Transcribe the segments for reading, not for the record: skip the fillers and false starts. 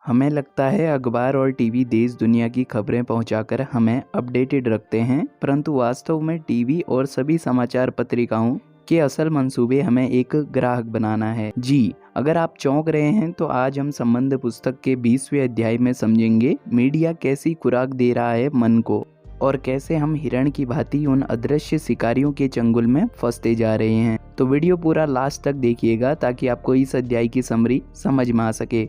हमें लगता है अखबार और टीवी देश दुनिया की खबरें पहुंचाकर हमें अपडेटेड रखते हैं, परंतु वास्तव में टीवी और सभी समाचार पत्रिकाओं के असल मंसूबे हमें एक ग्राहक बनाना है। जी, अगर आप चौंक रहे हैं तो आज हम संबंध पुस्तक के 20वें अध्याय में समझेंगे मीडिया कैसी खुराक दे रहा है मन को और कैसे हम हिरण की भांति उन अदृश्य शिकारियों के चंगुल में फंसते जा रहे हैं। तो वीडियो पूरा लास्ट तक देखिएगा ताकि आपको इस अध्याय की समरी समझ में आ सके।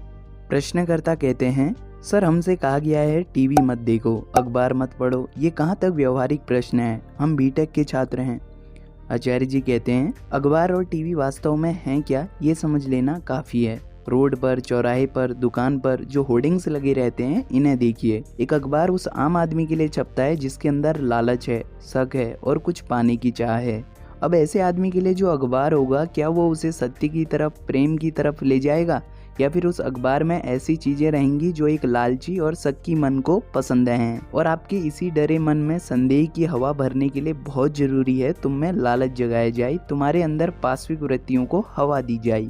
प्रश्नकर्ता कहते हैं, सर हमसे कहा गया है टीवी मत देखो, अखबार मत पढ़ो, ये कहाँ तक व्यवहारिक प्रश्न है? हम बीटेक के छात्र हैं। आचार्य जी कहते हैं, अखबार और टीवी वास्तव में हैं क्या, ये समझ लेना काफ़ी है। रोड पर, चौराहे पर, दुकान पर जो होर्डिंग्स लगे रहते हैं, इन्हें देखिए। एक अखबार उस आम आदमी के लिए छपता है जिसके अंदर लालच है, शक है और कुछ पाने की चाह है। अब ऐसे आदमी के लिए जो अखबार होगा, क्या वो उसे सत्य की तरफ, प्रेम की तरफ ले जाएगा, या फिर उस अखबार में ऐसी चीजें रहेंगी जो एक लालची और शक्की मन को पसंद हैं। और आपके इसी डरे मन में संदेह की हवा भरने के लिए बहुत जरूरी है तुम में लालच जगाया जाए, तुम्हारे अंदर पाश्विक वृत्तियों को हवा दी जाए।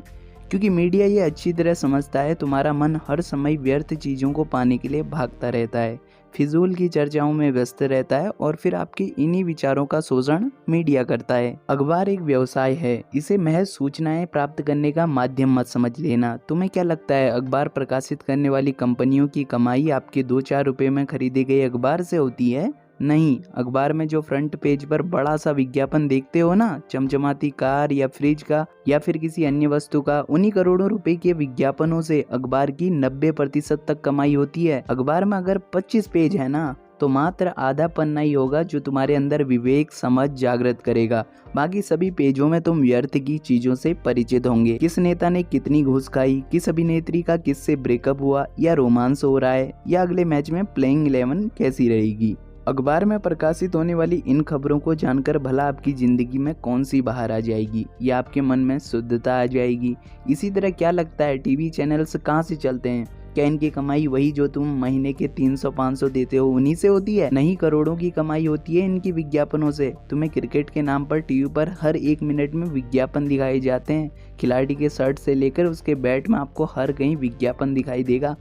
क्योंकि मीडिया ये अच्छी तरह समझता है तुम्हारा मन हर समय व्यर्थ चीज़ों को पाने के लिए भागता रहता है, फिजूल की चर्चाओं में व्यस्त रहता है और फिर आपके इन्हीं विचारों का शोषण मीडिया करता है। अखबार एक व्यवसाय है, इसे महज सूचनाएं प्राप्त करने का माध्यम मत समझ लेना। तुम्हें क्या लगता है अखबार प्रकाशित करने वाली कंपनियों की कमाई आपके 2-4 रुपए में खरीदे गए अखबार से होती है? नहीं, अखबार में जो फ्रंट पेज पर बड़ा सा विज्ञापन देखते हो ना, चमचमाती कार या फ्रिज का या फिर किसी अन्य वस्तु का, उन्हीं करोड़ों रुपए के विज्ञापनों से अखबार की 90% तक कमाई होती है। अखबार में अगर 25 पेज है ना, तो मात्र आधा पन्ना ही होगा जो तुम्हारे अंदर विवेक समझ जागृत करेगा। बाकी सभी पेजों में तुम व्यर्थ की चीजों से परिचित होंगे। किस नेता ने कितनी घूस खाई, किस अभिनेत्री का किससे ब्रेकअप हुआ, या रोमांस हो रहा है, या अगले मैच में प्लेइंग 11 कैसी रहेगी। अखबार में प्रकाशित होने वाली इन खबरों को जानकर भला आपकी जिंदगी में कौन सी बहार आ जाएगी, या आपके मन में शुद्धता आ जाएगी। इसी तरह क्या लगता है टीवी चैनल्स कहाँ से चलते हैं? क्या इनकी कमाई वही जो तुम महीने के 300-500 देते हो उन्हीं से होती है? नहीं, करोड़ों की कमाई होती है इनकी विज्ञापनों से। तुम्हें क्रिकेट के नाम पर टीवी पर हर 1 मिनट में विज्ञापन दिखाए जाते हैं। खिलाड़ी के शर्ट से लेकर उसके बैट में आपको हर कहीं विज्ञापन दिखाई देगा,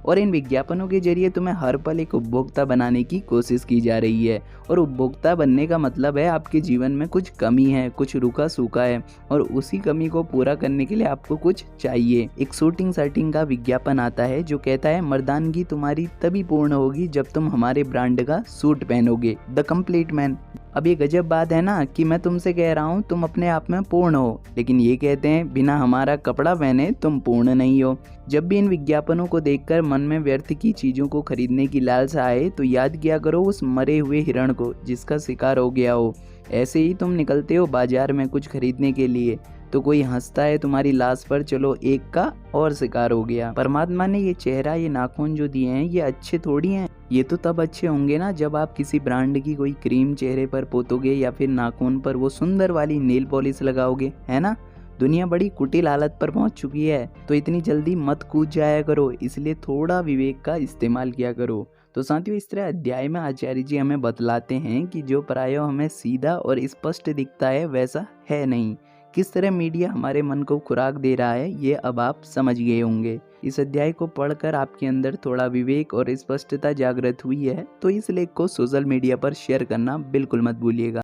और इन विज्ञापनों के जरिए तुम्हें हर पल एक उपभोक्ता बनाने की कोशिश की जा रही है। और उपभोक्ता बनने का मतलब है आपके जीवन में कुछ कमी है, कुछ रूखा सूखा है, और उसी कमी को पूरा करने के लिए आपको कुछ चाहिए। एक शूटिंग सेटिंग का विज्ञापन आता है जो कहता है मर्दानगी तुम्हारी तभी पूर्ण होगी जब तुम हमारे ब्रांड का सूट पहनोगे, द कंप्लीट मैन। अब ये गजब बात है ना कि मैं तुमसे कह रहा हूँ तुम अपने आप में पूर्ण हो, लेकिन ये कहते हैं बिना हमारा कपड़ा पहने तुम पूर्ण नहीं हो। जब भी इन विज्ञापनों को देखकर मन में व्यर्थ की चीजों को खरीदने की लालसा आए तो याद किया करो उस मरे हुए हिरण को जिसका शिकार हो गया हो। ऐसे ही तुम निकलते हो बाजार में कुछ खरीदने के लिए, तो कोई हंसता है तुम्हारी लाश पर, चलो एक का और शिकार हो गया। परमात्मा ने ये चेहरा, ये नाखून जो दिए हैं, ये अच्छे थोड़ी हैं। ये तो तब अच्छे होंगे ना जब आप किसी ब्रांड की कोई क्रीम चेहरे पर पोतोगे या फिर नाखून पर वो सुंदर वाली नेल पॉलिश लगाओगे, है ना। दुनिया बड़ी कुटिल हालत पर पहुंच चुकी है, तो इतनी जल्दी मत कूद जाया करो, इसलिए थोड़ा विवेक का इस्तेमाल किया करो। तो साथियों, इस तरह अध्याय में आचार्य जी हमें बतलाते हैं कि जो प्रायः हमें सीधा और स्पष्ट दिखता है वैसा है नहीं। किस तरह मीडिया हमारे मन को खुराक दे रहा है ये अब आप समझ गए होंगे। इस अध्याय को पढ़कर आपके अंदर थोड़ा विवेक और स्पष्टता जागृत हुई है, तो इस लेख को सोशल मीडिया पर शेयर करना बिल्कुल मत भूलिएगा।